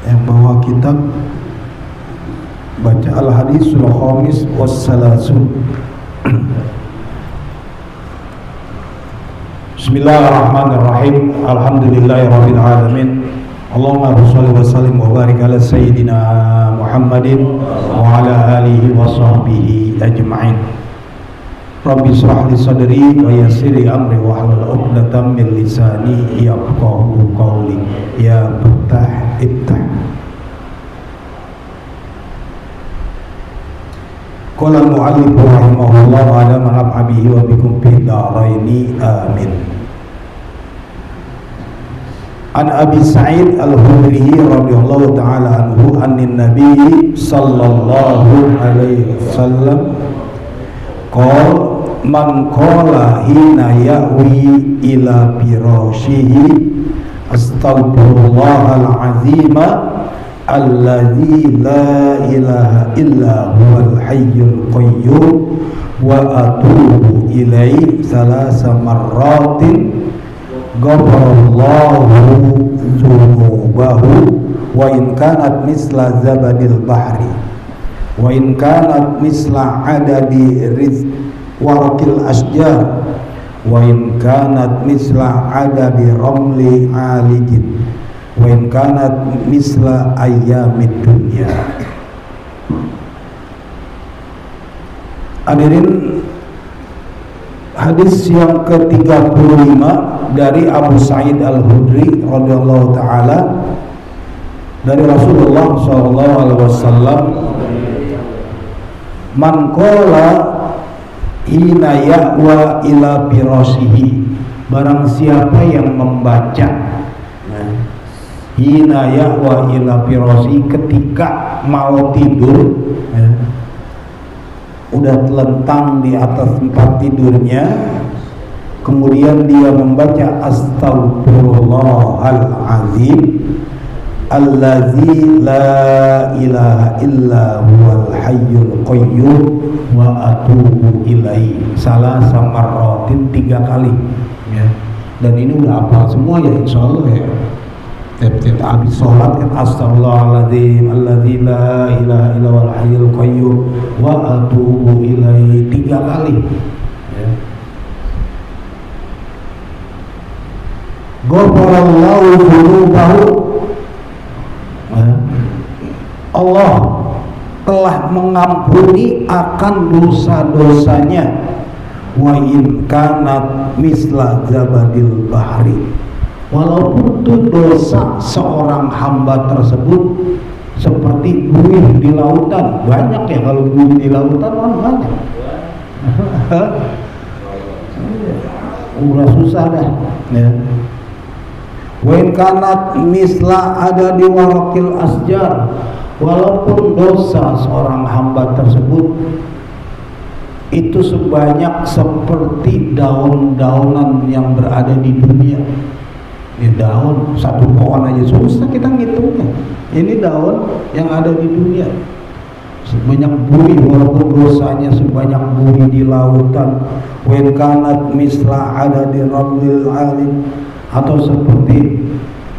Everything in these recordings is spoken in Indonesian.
yang bawa kitab baca al-hadisul khamis wassalasun. Bismillahirrahmanirrahim. Alhamdulillahirabbil alamin. Allahumma shalli wa sallim wa barik ala sayyidina Muhammadin wa ala alihi wa sahbihi ajma'in. Rabbi shrah li sadri wa yassir li amri wa hlul 'uqdatam min lisani yafqahu qawli. Ya Fattah iftah. Qala al-mu'allif rahimahullah wa ala ma'abihi wa bikum fi daraini amin. An Abi Sa'id Al-Khudri radhiyallahu ta'ala anhu anin Nabi sallallahu alaihi wasallam qala man qala hina ya'wi ila firashihi astaghfirullahal azima alladzi la ilaha illa huwal hayyul qayyum wa atubu ilaihi salasa marratin ghafarallahu dzunubahu wa in kanat misla zabadil bahri wa in kanat misla adadi warakil asjar wa in kanat misla adadi ramli alijin wa in kanat misla ayyamid dunya. Hadirin, hadis yang ke-35 dari Abu Sa'id Al-Khudri radhiyallahu taala dari Rasulullah sallallahu alaihi wasallam, man qala hina ya'wa ila firashihi, barang siapa yang membaca hina ya'wa ila firashihi, ketika mau tidur udah telentang di atas tempat tidurnya, kemudian dia membaca astaghfirullahal azim allazi la ilaha illa huwal hayyul qayyum wa atubu ilaihi salasa marratin, 3 kali ya. Dan ini udah hafal semua ya insyaallah ya. Tiap-tiap habis sholat kan astaghfirullahaladzim alladzi la ilaha illa huwal hayyul qayyum wa atubu ilaihi 3 kali ya. Ghafarallahu dzunubahu, Allah telah mengampuni akan dosa-dosanya, wa in kanat misla zabadil bahri, walaupun itu dosa seorang hamba tersebut seperti buih di lautan. Banyak ya kalau buih di lautan kan banyak. Udah susah dah ya. Wa in kanat misla ada di warakil asjar, walaupun dosa seorang hamba tersebut itu sebanyak seperti daun-daunan yang berada di dunia. Ini daun satu pohon aja susah kita ngitungnya. Ini daun yang ada di dunia. Sebanyak buih, walaupun dosanya sebanyak buih di lautan. Wa in kanat misla ada di ramlil alim, atau seperti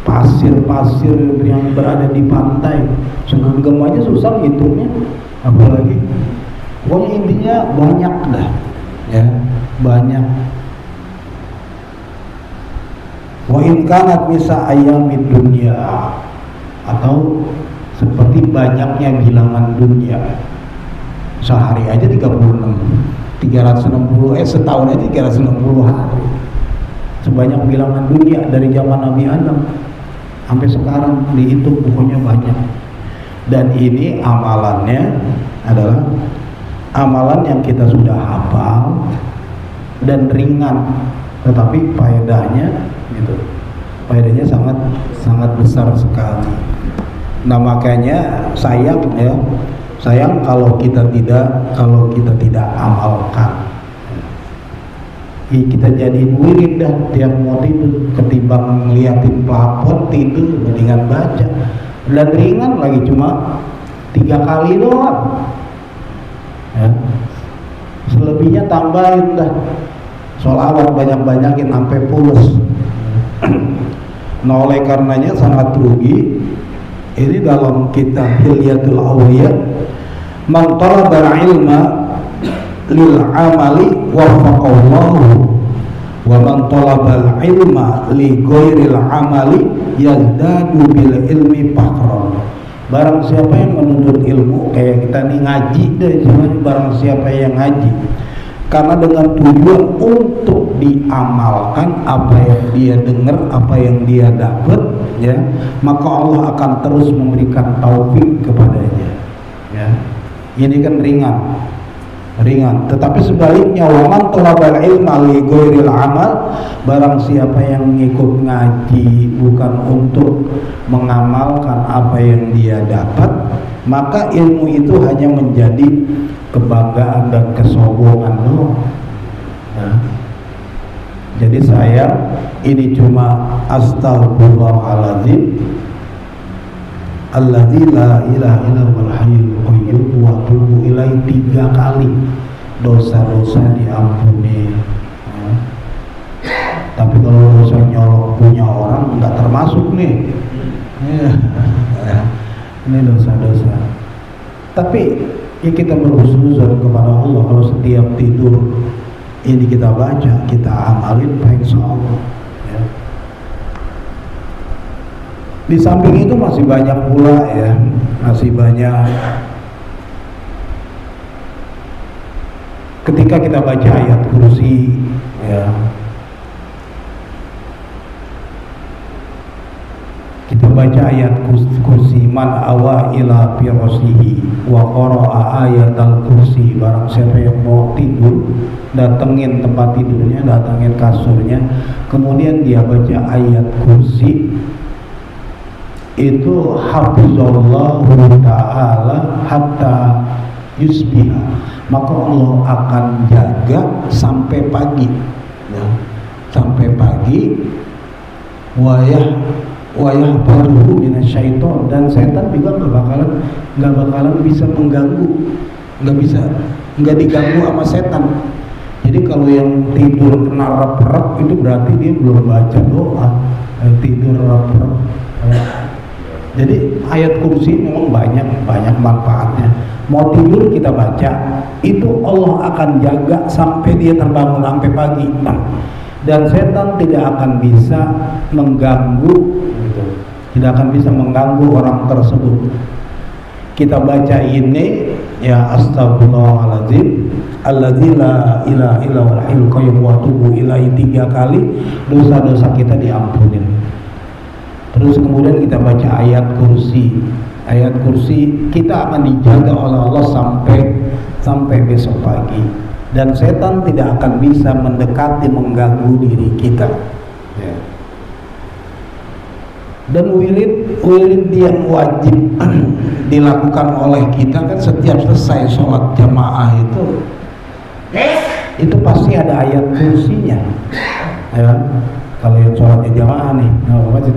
pasir-pasir yang berada di pantai. Senanggem aja susah ngitungnya, apalagi. Pokoknya intinya banyak dah ya, banyak. Wa in kanat misa ayyamid dunya, atau seperti banyaknya bilangan dunia. Sehari aja 360 setahun aja 360 hari. Sebanyak bilangan dunia dari zaman Nabi Adam sampai sekarang dihitung, pokoknya banyak. Dan ini amalannya adalah amalan yang kita sudah hafal dan ringan, tetapi faedahnya gitu, faedahnya sangat besar sekali. Nah makanya sayang ya, sayang kalau kita tidak amalkan. Kita jadi wirid dah tiap mau tidur, ketimbang ngeliatin plafon tidur mendingan baca. Dan ringan lagi, cuma 3 kali doang ya. Selebihnya tambahin dah, sholawat banyak-banyakin sampai pulas. Nah oleh karenanya sangat rugi Ini dalam kitab Hilyatul Awliya, man talabal ilma lil amali waffaqallahu wa man talabal ilma li ghairil amali yazdadu bil ilmi fakhran. Barang siapa yang menuntut ilmu kayak kita nih ngaji deh, barang siapa yang ngaji karena dengan tujuan untuk diamalkan apa yang dia dengar, apa yang dia dapat, ya, maka Allah akan terus memberikan taufik kepadanya. Ya, ini kan ringan. Tetapi sebaliknya, waman talabal ilma li ghairil amal, barang siapa yang ngikut ngaji bukan untuk mengamalkan apa yang dia dapat, maka ilmu itu hanya menjadi kebanggaan dan kesombongan doang. Nah, jadi saya ini cuma astagfirullahaladzim alladzi la ilaha illa huwal hayyul qayyum wa atubu ilaihi 3 kali, dosa-dosa diampuni. Nah, tapi kalau dosa nyolok punya orang nggak termasuk nih. Ya, ini dosa-dosa. Tapi ya kita berhusnuzon kepada Allah kalau setiap tidur ini kita baca, kita amalin, insya Allah. Ya. Di samping itu masih banyak pula ya, masih banyak. Ketika kita baca ayat kursi, ya, kita baca ayat kursi, man awa ila firasihi wa qara'a ayatal kursi, barang siapa yang mau tidur datengin tempat tidurnya, datengin kasurnya, kemudian dia baca ayat kursi, itu hafizallahu ta'ala hatta yusbiha, maka Allah akan jaga sampai pagi, ya, sampai pagi. Wayah baruhu minasyaiton, dan setan juga nggak bakalan bisa mengganggu, nggak diganggu sama setan. Jadi kalau yang tidur kena rep-rep itu berarti dia belum baca doa, tidur rep-rep. Jadi ayat kursi memang banyak manfaatnya. Mau tidur kita baca, itu Allah akan jaga sampai dia terbangun sampai pagi. Dan setan tidak akan bisa mengganggu, tidak akan bisa mengganggu orang tersebut. Kita baca ini, ya, astagfirullahaladzim alladzi la ilaha illa huwal hayyul qayyum wa atubu ilaihi 3 kali, dosa-dosa kita diampunin. Terus kemudian kita baca ayat kursi. Ayat kursi kita akan dijaga oleh Allah sampai besok pagi. Dan setan tidak akan bisa mendekati, mengganggu diri kita. Ya. Dan wirid yang wajib dilakukan oleh kita kan setiap selesai sholat jamaah itu pasti ada ayat kursinya. Ya. Kalau yang sholatnya jamaah nih,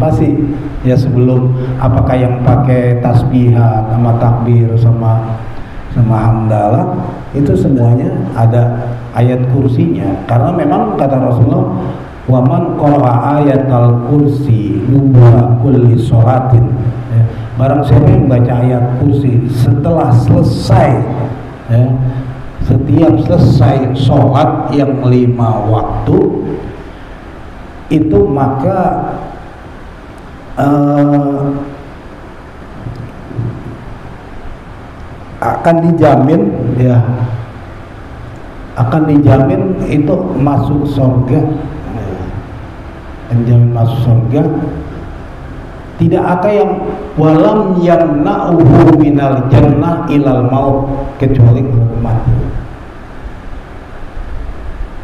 pasti ya, sebelum apakah yang pakai tasbihat sama takbir sama hamdalah, itu semuanya ada ayat kursinya, karena memang kata Rasulullah, waman qara'a ayatal kursi dubura kulli sholatin, ya, barang siapa yang baca ayat kursi setelah selesai, ya, setiap selesai sholat yang 5 waktu itu, maka akan dijamin, ya, akan dijamin itu masuk surga, dijamin masuk surga. Tidak ada yang walam yamna'uhu minal jannah ilal maut, kecuali hukuman.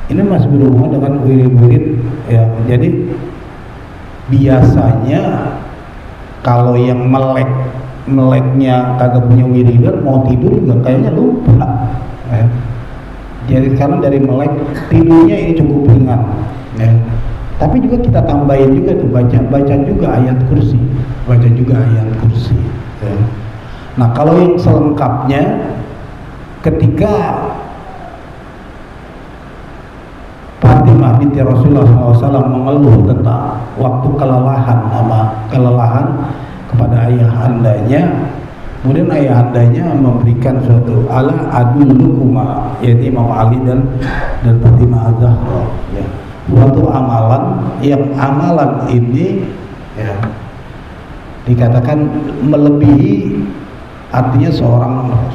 Ini masih berhubungan dengan wirid-wirid, ya. Jadi biasanya kalau yang meleknya kagak punya wiridan, mau tidur juga kayaknya lupa, ya. Jadi karena dari melek tidurnya ini cukup ringan, ya. Tapi juga kita tambahin juga tuh, baca juga ayat kursi, ya. Nah kalau yang selengkapnya, ketika Fatimah binti Rasulullah SAW mengeluh tentang waktu kelelahan kepada ayahandanya. Kemudian ayahandanya memberikan suatu ala adulukuma, yaitu Imam Ali dan Fatimah Az-Zahra, ya, suatu amalan yang amalan ini ya dikatakan melebihi, artinya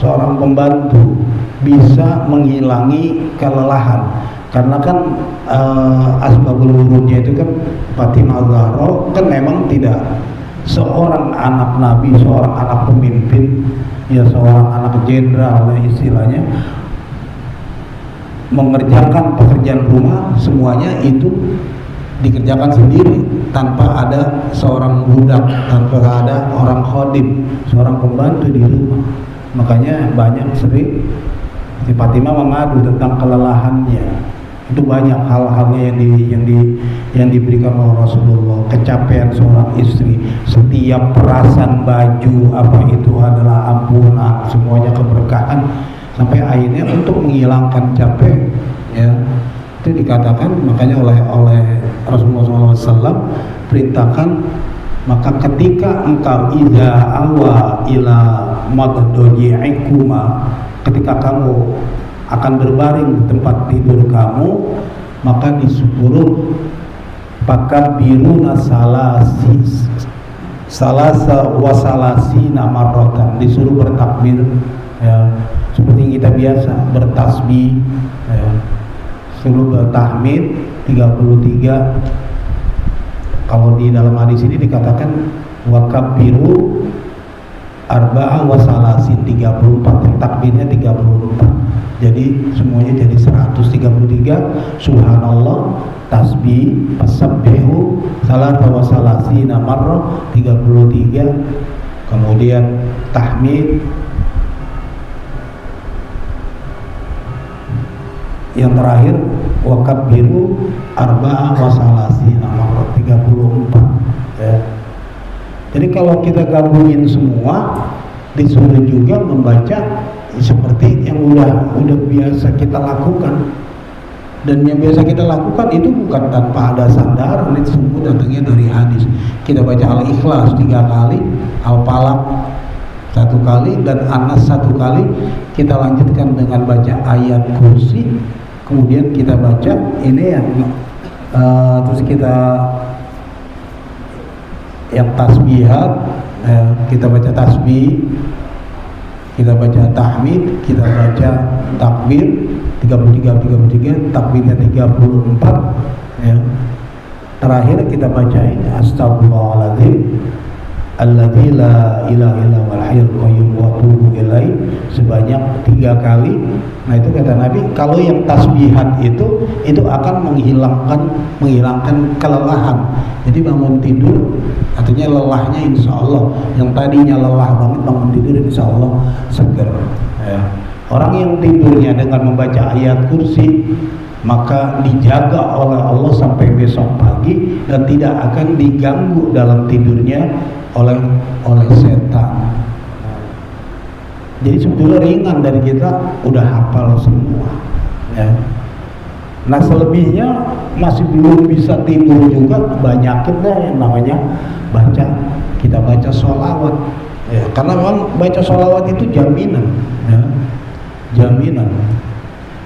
seorang pembantu bisa menghilangi kelelahan. Karena kan asbabul wurudnya itu kan Fatimah Az-Zahra kan memang tidak seorang anak nabi, seorang anak pemimpin, ya seorang anak jenderal istilahnya, mengerjakan pekerjaan rumah semuanya itu dikerjakan sendiri tanpa ada seorang budak, tanpa ada orang khodim, seorang pembantu di rumah. Makanya banyak sering si Fatimah mengadu tentang kelelahannya. Itu banyak hal-halnya yang diberikan oleh Rasulullah. Kecapean seorang istri, setiap perasan baju apa itu adalah ampunan, semuanya keberkahan, sampai akhirnya untuk menghilangkan capek, ya itu dikatakan makanya oleh Rasulullah SAW perintahkan, maka ketika engkau iza awa ila maddoji'ikuma, ketika kamu akan berbaring di tempat tidur kamu, maka disuruh pakabiruna salasa wasalasina marrotan, disuruh bertakbir, ya seperti kita biasa bertasbih, ya, suruh bertahmid 33. Kalau di dalam hadis ini dikatakan wakabiru arba'a wasalasin 34, takbirnya 34. Jadi semuanya jadi 133. Subhanallah, tasbih, fasabbihu, salata wa salasina marrah 33. Kemudian tahmid, yang terakhir wakabbiru arba'a wa salasina marrah 34, ya. Jadi kalau kita gabungin semua, disuruh juga membaca seperti yang udah biasa kita lakukan. Dan yang biasa kita lakukan itu bukan tanpa ada sandaran, itu semua datangnya dari hadis. Kita baca Al-Ikhlas 3 kali, Al-Falaq 1 kali, dan An-Nas 1 kali. Kita lanjutkan dengan baca ayat kursi. Kemudian kita baca ini yang terus kita yang tasbihat, kita baca tasbih, kita baca tahmid, kita baca takbir 33, takbirnya 34, ya. Terakhir kita baca ini astagfirullahaladzim alladzi la ilaha illa huwal hayyul qayyum wa atubu ilaih sebanyak 3 kali. Nah itu kata Nabi, kalau yang tasbihat itu akan menghilangkan kelelahan. Jadi bangun tidur artinya lelahnya insya Allah, yang tadinya lelah banget bangun tidur insya Allah seger, ya. Orang yang tidurnya dengan membaca ayat kursi maka dijaga oleh Allah sampai besok pagi dan tidak akan diganggu dalam tidurnya oleh setan. Jadi sebetulnya ringan dari kita udah hafal semua, ya. Nah selebihnya masih belum bisa tidur juga, banyakin dah yang namanya kita baca sholawat, ya. Karena memang baca sholawat itu jaminan, ya.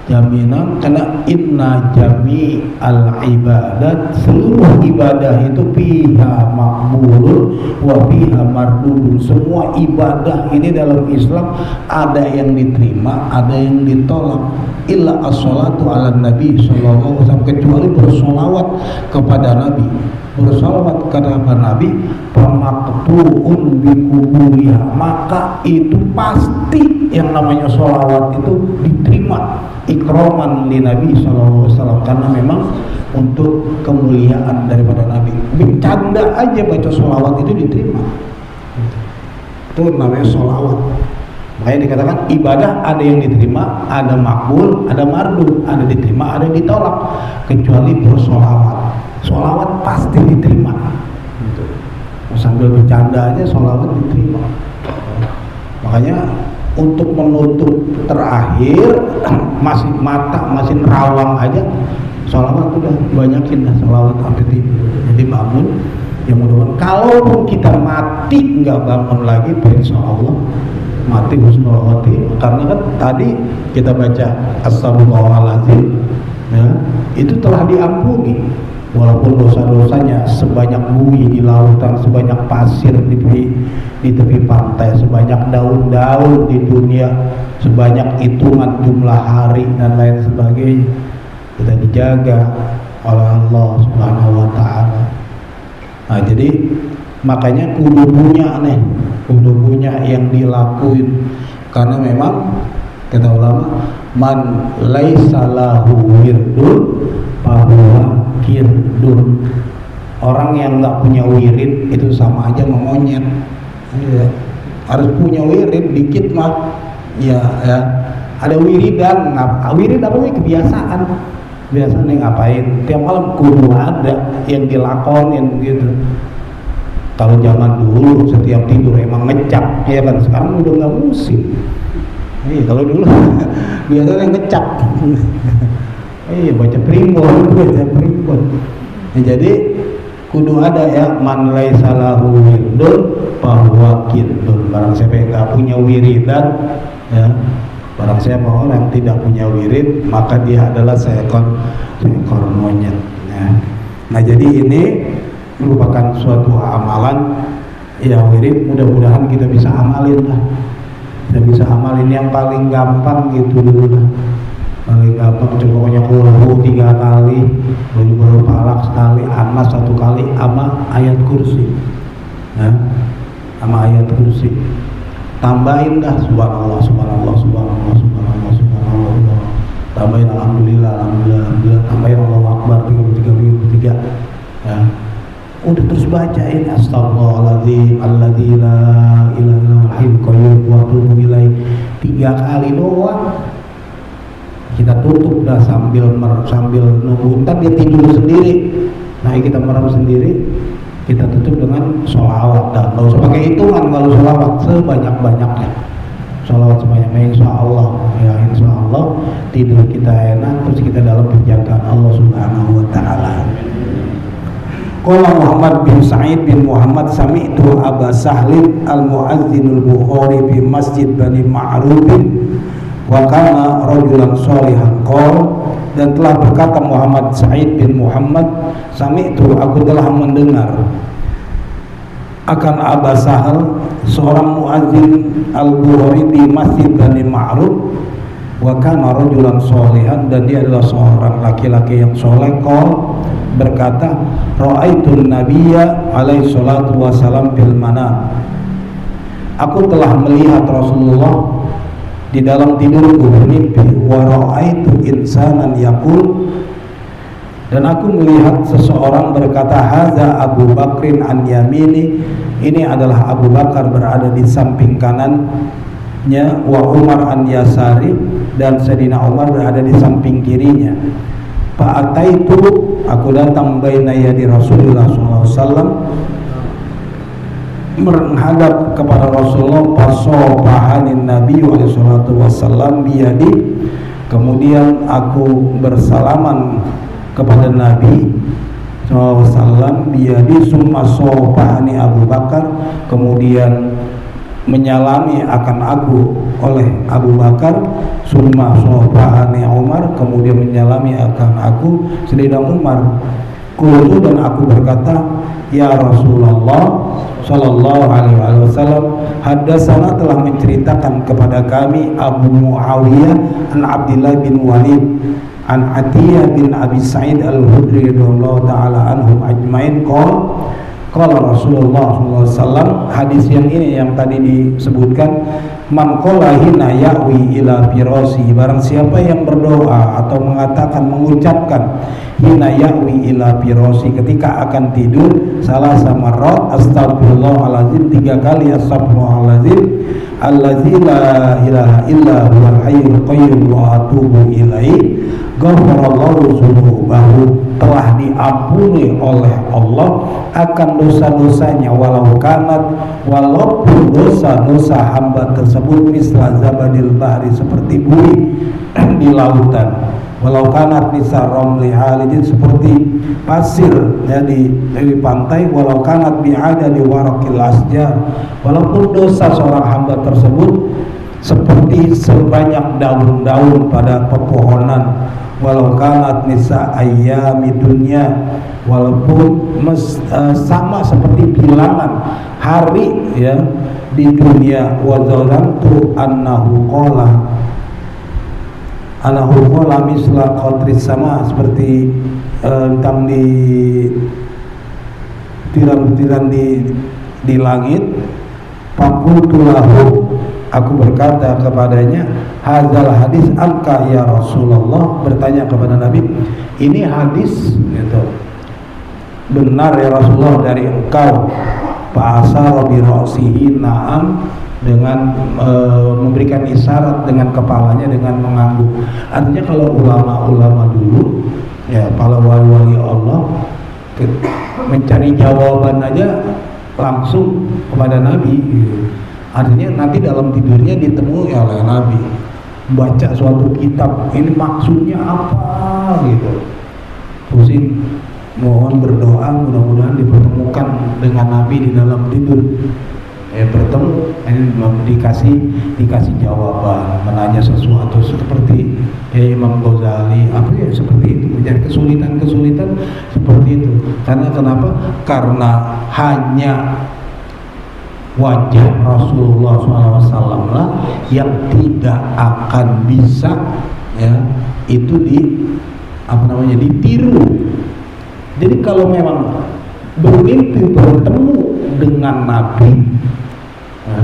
Jaminan karena inna jami al ibadat, seluruh ibadah itu fiha maqbulun wa fiha mardudun. Semua ibadah ini dalam Islam ada yang diterima, ada yang ditolak. Illa as-salatu ala nabi sallallahu alaihi wasallam, kecuali bersolawat kepada Nabi. Bersolawat kepada Nabi pamaqtu'un bi kuburiha, maka itu pasti yang namanya solawat itu diterima, ikroman li Nabi SAW, karena memang untuk kemuliaan daripada Nabi. Bercanda aja baca solawat itu diterima, itu namanya solawat. Makanya dikatakan ibadah ada yang diterima, ada makbul, ada mardud, ada diterima, ada ditolak, kecuali bersolawat. Solawat pasti diterima, gitu. Sambil bercanda aja solawat diterima. Makanya untuk menutup terakhir masih nerawang aja, sholawat udah banyakin dah, sholawat sampai tidur. Jadi bangun Ya mudah-mudahan kalaupun kita mati nggak bangun lagi, insya Allah mati husnul khotimah. Karena kan tadi kita baca astagfirullahaladzim, ya, itu telah diampuni walaupun dosa-dosanya sebanyak bumi di lautan, sebanyak pasir di tepi pantai, sebanyak daun-daun di dunia, sebanyak hitungan jumlah hari dan lain sebagainya. Kita dijaga oleh Allah Subhanahu wa ta'ala. Nah, jadi makanya kudu punya yang dilakuin, karena memang kata ulama, man laisa lahu wirdun fahuwa kirdun. Orang yang nggak punya wirid itu sama aja memonyet. Ya, harus punya wirid dikit mah. Ya, ada wiridan. Wirid apa sih? Kebiasaan. Biasanya ngapain? Tiap malam kudu ada yang dilakonin gitu. Kalau zaman dulu setiap tidur emang ngecap, ya kan, sekarang udah nggak musim. Kalau dulu biasanya ngecap. Baca primbon. Jadi kudu ada ya, man laisa lahu wirdun fahuwa kirdun. Barang siapa yang nggak punya wiridan, ya, barang siapa orang tidak punya wirid, maka dia adalah seekor monyet. Ya. Nah, jadi ini merupakan suatu amalan ya, wirid mudah-mudahan kita bisa amalin lah. Kita bisa amalin yang paling gampang gitu dulu lah. Paling gampang pokoknya kulhu 3 kali, baru palak sekali, anas 1 kali, sama ayat kursi. Ya, sama ayat kursi. Tambahin dah subhanallah, subhanallah, subhanallah, subhanallah, subhanallah. Tambahin alhamdulillah, alhamdulillah, alhamdulillah. Tambahin Allahu akbar 33. Ya. Udah terus bacain astagfirullahaladzim alladzi la ilaha illa huwal hayyul qayyum wa atubu ilaih 3 kali doang. Kita tutup dah sambil nunggu, ntar dia tidur sendiri. Nah, kita merem sendiri, kita tutup dengan sholawat. Dan nggak usah pakai hitungan kalau sholawat, sebanyak-banyaknya sholawat sebanyak-banyaknya. Insya Allah ya, insya Allah tidur kita enak, terus kita dalam penjagaan Allah Subhanahu wa ta'ala. Qala Muhammad bin Sa'id bin Muhammad sami'tu Aba Sahlin al-Mu'adzinul Bukhari bi Masjid Bani Ma'rufin wa kana rajulan sholihan qol. Dan telah berkata Muhammad Sa'id bin Muhammad, sami'tu, aku telah mendengar akan Aba Sahal, seorang muadzin al-Bukhari di Masjid Bani Ma'ruf, wa kana rajulan sholihan, dan dia adalah seorang laki-laki yang soleh, qol, berkata, ra'aitun nabiyya alaihi salatu wassalam fil manam, aku telah melihat Rasulullah di dalam tidurku bermimpi, wa ra'aitu insanan yaqul, dan aku melihat seseorang berkata, hadza Abu Bakrin an yamini, ini adalah Abu Bakar berada di samping kanannya, wa Umar an yasari, dan Sayyidina Umar berada di samping kirinya. Fa'ataitu, aku datang baina yadi Rasulullah SAW, menghadap kepada Rasulullah, fasofahanin Nabi sallallahu alaihi wasallam biyadi, kemudian aku bersalaman kepada Nabi SAW biyadi, summa sofahani Abu Bakar, kemudian menyalami akan aku oleh Abu Bakar, summa sofahani Umar, kemudian menyalami akan aku Sayyidina Umar. Qultu, dan aku berkata, ya Rasulullah sallallahu alaihi wasallam, hadatsana, telah menceritakan kepada kami Abu Muawiyah an Abdullah bin Walid an Atiyah bin Abi Sa'id al-Hudri radhiyallahu taala anhum ajmain, qala Rasulullah sallallahu alaihi wasallam, hadis yang ini yang tadi disebutkan, man qala hina ya'wi ila firasi, barang siapa yang berdoa atau mengatakan, mengucapkan hina ya'wi ila firasi, ketika akan tidur, salah sama rot, astagfirullahaladzim 3 kali, astagfirullahaladzim alladzi la ilaha illa huwal hayyul qayyum wa atubu ilaih, ghafarallahu dzunubahu, telah diampuni oleh Allah akan dosa-dosanya, walaupun dosa-dosa hamba tersebut misla zabadil bahri, seperti bui di lautan. walau kanat nisa romli halidin, seperti pasir ya di pantai, walau kanat bi'ada di warakil asjar, walaupun dosa seorang hamba tersebut seperti sebanyak daun-daun pada pepohonan, walau kanat nisa ayyami dunya, walaupun sama seperti bilangan hari ya di dunia, wa zalamtu annahu qala misla qatris sama, seperti tentang di butiran-butiran di langit. Fakultulahu, aku berkata kepadanya, hadzal hadis anka ya Rasulullah, bertanya kepada Nabi, ini hadis gitu, benar ya Rasulullah dari engkau. Fa'asara bi ra'sihi, na'am, dengan memberikan isyarat dengan kepalanya dengan mengangguk. Artinya kalau ulama-ulama dulu ya, para wali-wali Allah mencari jawaban aja langsung kepada Nabi gitu. Artinya nanti dalam tidurnya ditemui oleh Nabi, baca suatu kitab, ini maksudnya apa gitu, pusing, mohon berdoa mudah-mudahan dipertemukan dengan Nabi di dalam tidur. Ya bertemu, dikasih jawaban, menanya sesuatu seperti ya Imam Ghazali apa ya seperti itu, mencari kesulitan seperti itu. Karena kenapa? Karena hanya wajah Rasulullah SAW lah yang tidak akan bisa ya itu ditiru. Jadi kalau memang bermimpi bertemu dengan Nabi, ya,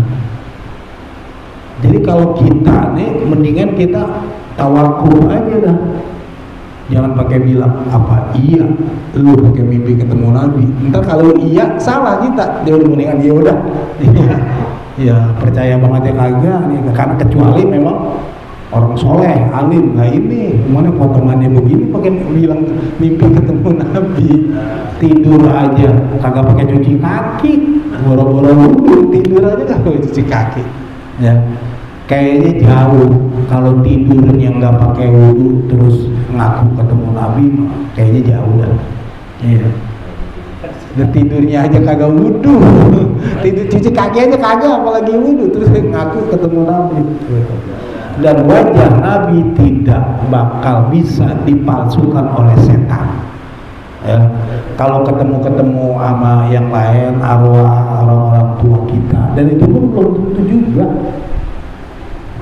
jadi kalau kita nih mendingan kita tawakul aja dah, jangan pakai bilang apa iya lu pakai mimpi ketemu Nabi, ntar kalau iya salah kita, dia mendingan ya udah ya percaya banget ya kagak nih, karena kecuali memang orang soleh, alim. Nah ini mana potongannya begini pakai bilang mimpi ketemu Nabi, tidur aja kagak pakai cuci kaki, boro-boro wudu tidur aja kagak cuci kaki ya, kayaknya jauh. Kalau tidurnya nggak pakai wudu terus ngaku ketemu Nabi, kayaknya jauh dah. Iya. Dan tidurnya aja kagak wudu, tidur cuci kaki aja kagak, apalagi wudu terus ngaku ketemu Nabi. Dan wajah Nabi tidak bakal bisa dipalsukan oleh setan ya. Kalau ketemu sama yang lain, arwah orang-orang tua kita, dan itu pun belum tentu juga.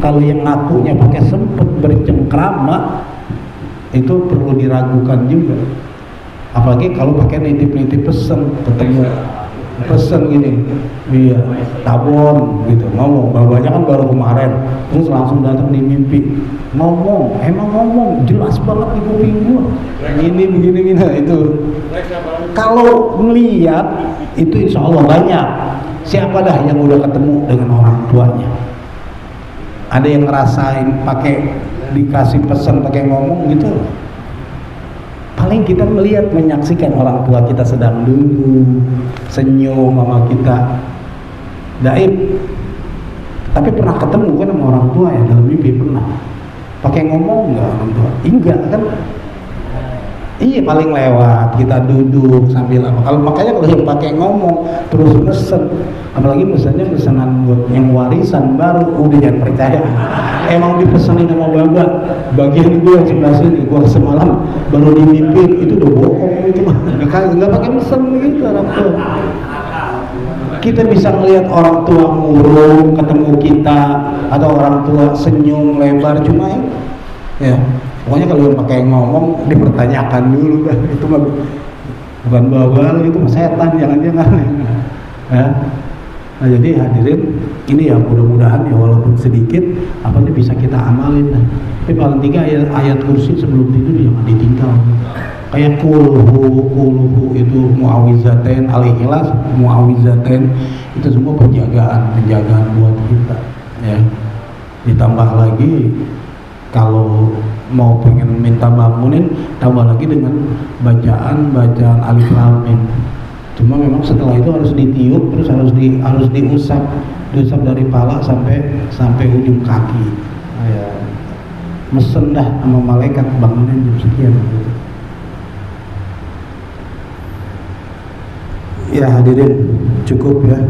Kalau yang ngakunya pakai sempet bercengkrama, itu perlu diragukan juga. Apalagi kalau pakai nitip-nitip pesen, ketemu pesen gini, iya tabon gitu, ngomong, babanya kan baru kemarin, terus langsung datang di mimpi, ngomong jelas banget di kuping gua, ini begini itu. Kalau melihat itu insya Allah banyak. Siapa dah yang udah ketemu dengan orang tuanya? Ada yang ngerasain pakai dikasih pesan pakai ngomong gitu? Paling kita melihat, menyaksikan orang tua kita sedang duduk senyum sama kita, gaib. Tapi pernah ketemu kan sama orang tua ya, dalam mimpi pernah. Pakai ngomong nggak orang tua? Enggak kan? Iya, paling lewat kita duduk sambil apa. Kalau makanya kalau yang pakai ngomong terus mesen, apalagi misalnya pesanan buat yang warisan baru, udah jangan percaya. Emang dipesanin sama bapak, bagian gue yang sebelah sini, gue semalam baru dimimpin, itu udah bohong itu mah. Nggak pakai mesen begitu orang tua. Kita bisa melihat orang tua murung ketemu kita, atau orang tua senyum lebar, cuma ya pokoknya kalau yang pakai ngomong dipertanyakan dulu, itu mah bukan bawa itu setan, jangan-jangan ya. Nah jadi hadirin, ini ya mudah-mudahan ya walaupun sedikit apa ini bisa kita amalin. Tapi paling tiga ayat kursi sebelum tidur jangan ditinggal. Kayak kulhu itu muawizatain, al-ikhlas muawizatain, itu semua penjagaan buat kita ya. Ditambah lagi kalau mau pengen minta bangunin, tambah lagi dengan bacaan alif lam mim. Cuma memang setelah itu harus ditiup, terus harus diusap dari pala sampai ujung kaki. Nah, ya. mesen dah sama malaikat bangunan jam sekian gitu. Ya hadirin, cukup ya.